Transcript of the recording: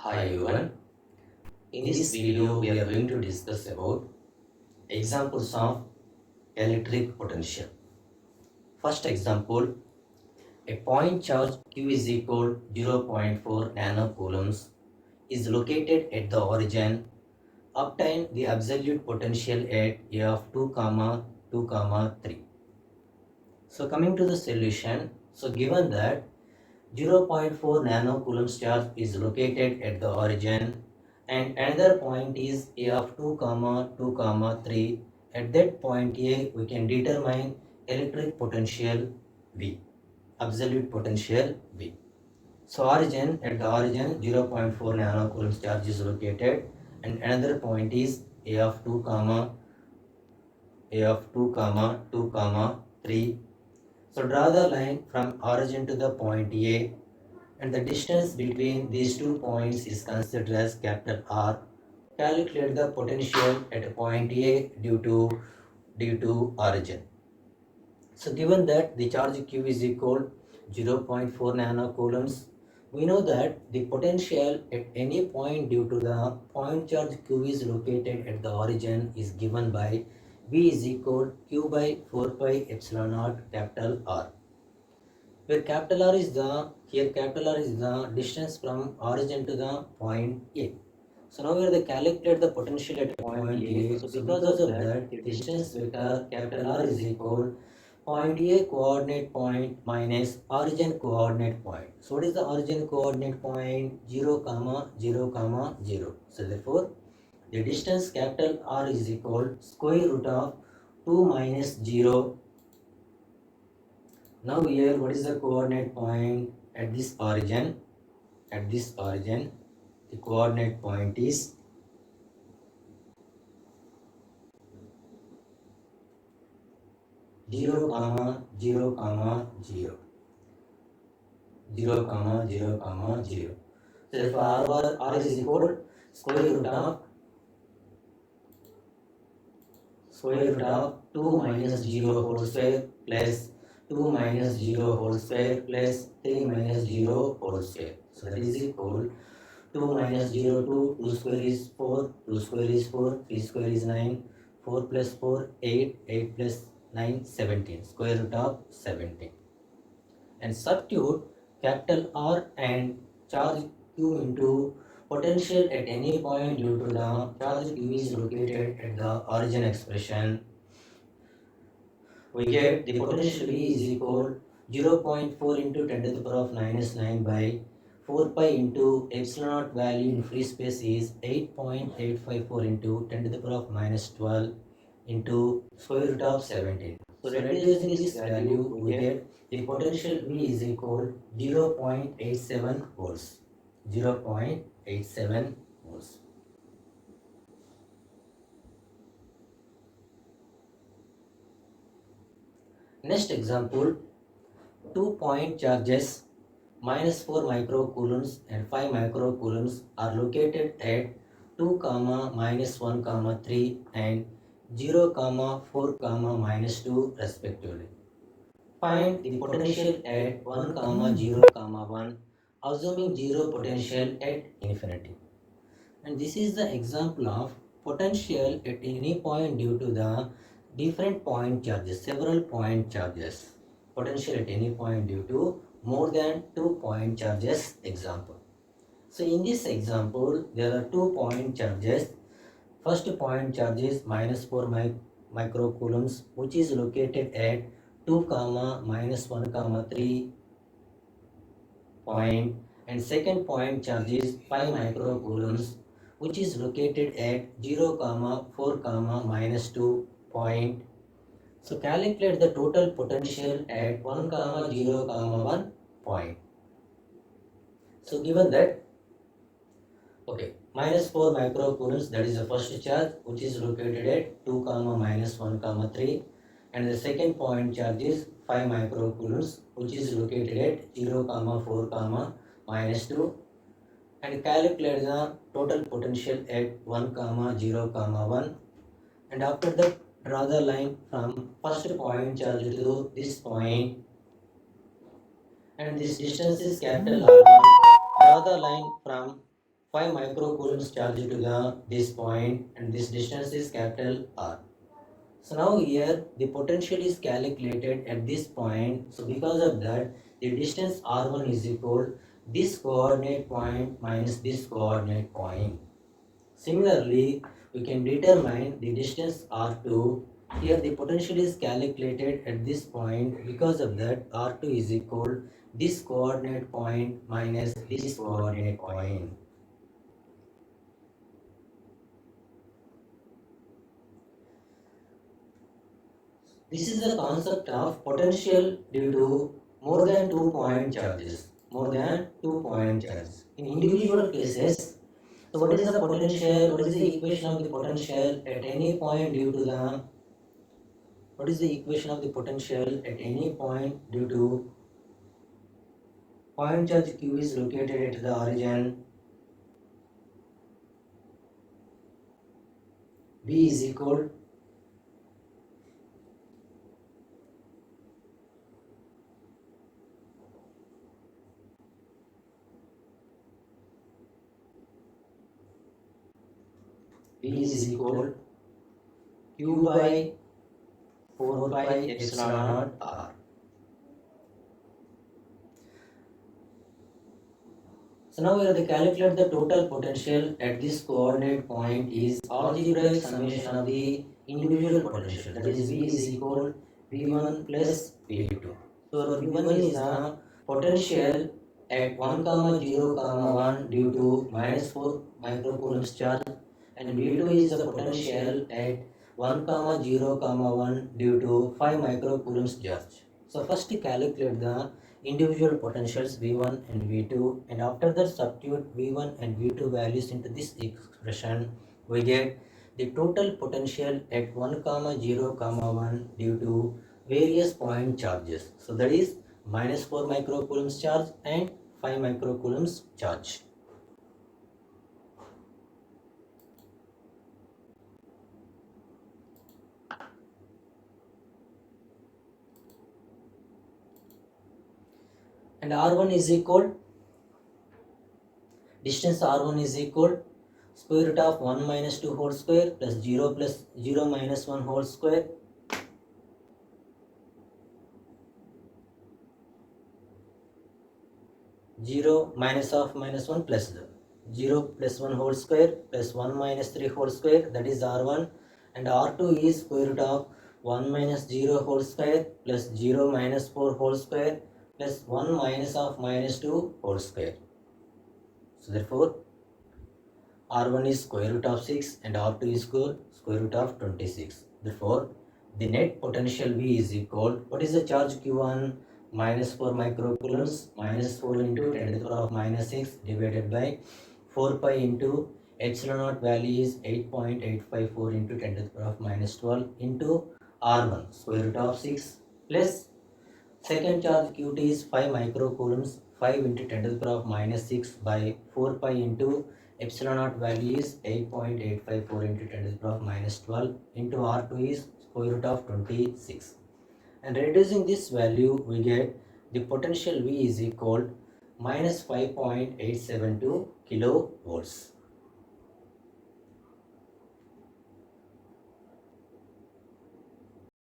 Hi everyone. In this video, we are going to discuss about examples of electric potential. First example, a point charge Q is equal 0.4 nanocoulombs is located at the origin. Obtain the absolute potential at A of 2, 2, 3. So coming to the solution, so given that 0.4 nanocoulombs charge is located at the origin and another point is A of 2, 2, 3. At that point A, we can determine electric potential V, absolute potential V. So at the origin 0.4 nanocoulombs charge is located and another point is A of 2, A of 2, 2, 3. So draw the line from origin to the point A, and the distance between these 2 points is considered as capital R. Calculate the potential at point A due to origin. So given that the charge Q is equal 0.4 nanocoulombs, we know that the potential at any point due to the point charge Q is located at the origin is given by V is equal Q by 4 pi epsilon naught capital R, where capital R is the distance from origin to the point A. So now we are to calculate the potential at point A. So because of that, the distance vector capital R is equal point A coordinate point minus origin coordinate point. So what is the origin coordinate point? 0, 0, 0. So therefore, the distance capital R is equal square root of 2 minus 0. Now here, what is the coordinate point at this origin? At this origin, the coordinate point is 0, 0, 0. 0, 0, 0. So therefore R is equal square root of 2 minus 0 whole square plus 2 minus 0 whole square plus 3 minus 0 whole square. So that is equal 2 minus 0, 2 square is 4, 2 square is 4, 3 square is 9, 4 plus 4, 8, 8 plus 9, 17, square root of 17. And substitute capital R and charge Q into potential at any point due to the charge Q is located at the origin expression. We get the potential V is equal 0.4 into 10 to the power of minus 9 by 4 pi into epsilon naught value in free space is 8.854 into 10 to the power of minus 12 into square root of 17. So reducing this value, we get the potential V is equal 0.87 volts. 0.87 volts. Next example, 2-point charges minus 4 microcoulombs and 5 microcoulombs are located at 2, minus 1, 3 and 0, 4, minus 2 respectively. Find the potential at 1, 0, 1, assuming 0 potential at infinity. And this is the example of potential at any point due to the different point charges, several point charges. Potential at any point due to more than 2 point charges example. So in this example, there are 2 point charges. First point charge is minus 4 microcoulombs, which is located at 2, minus 1, 3 point, and second point charge is 5 microcoulombs, which is located at 0, 4, minus 2 point. So calculate the total potential at 1, 0, 1 point. So given that, okay, minus 4 microcoulombs, that is the first charge, which is located at 2, minus 1, 3, and the second point charge is 5 microcoulombs, which is located at 0, 4, minus 2, and calculate the total potential at 1, 0, 1, and after that draw the line from first point charge to this point, and this distance is capital R1. Draw the line from 5 microcoulombs charge to this point, and this distance is capital R. So now here the potential is calculated at this point. So because of that, the distance R1 is equal this coordinate point minus this coordinate point. Similarly, we can determine the distance R2. Here the potential is calculated at this point. Because of that, R2 is equal this coordinate point minus this coordinate point. This is the concept of potential due to more than 2-point charges. More than 2-point charges. In individual cases, so what is the potential? What is the equation of the potential at any point due to the what is the equation of the potential at any point due to point charge Q is located at the origin. V is equal V is equal Q by 4 pi epsilon naught R. So now we have to calculate the total potential at this coordinate point is algebraic summation of the individual potential. That is V is equal V1 plus V2. So V1 is the potential at 1 comma 0 comma 1 due to minus 4 microcoulombs charge, and V2 is the potential at 1 comma 0 comma 1 due to 5 microcoulombs charge. So first calculate the individual potentials V1 and V2, and after that substitute V1 and V2 values into this expression, we get the total potential at 1 comma 0 comma 1 due to various point charges. So that is minus 4 microcoulombs charge and 5 microcoulombs charge. And R1 is equal, distance R1 is equal square root of 1 minus 2 whole square plus 0 minus 1 whole square zero minus of minus 1 plus 0 plus 1 whole square plus 1 minus 3 whole square, that is R1, and R2 is square root of 1 minus 0 whole square plus 0 minus 4 whole square plus 1 minus of minus 2 whole square. So therefore R1 is square root of 6 and R2 is square root of 26. Therefore the net potential V is equal, what is the charge Q1? Minus 4 microcoulombs, minus 4 into 10 to the power of minus 6 divided by 4 pi into epsilon naught value is 8.854 into 10 to the power of minus 12 into R1 square root of 6 plus second charge Qt is 5 microcoulombs, 5 into 10 to the power of minus 6 by 4 pi into epsilon naught value is 8.854 into 10 to the power of minus 12 into R2 is square root of 26. And reducing this value, we get the potential V is equal minus 5.872 kilovolts.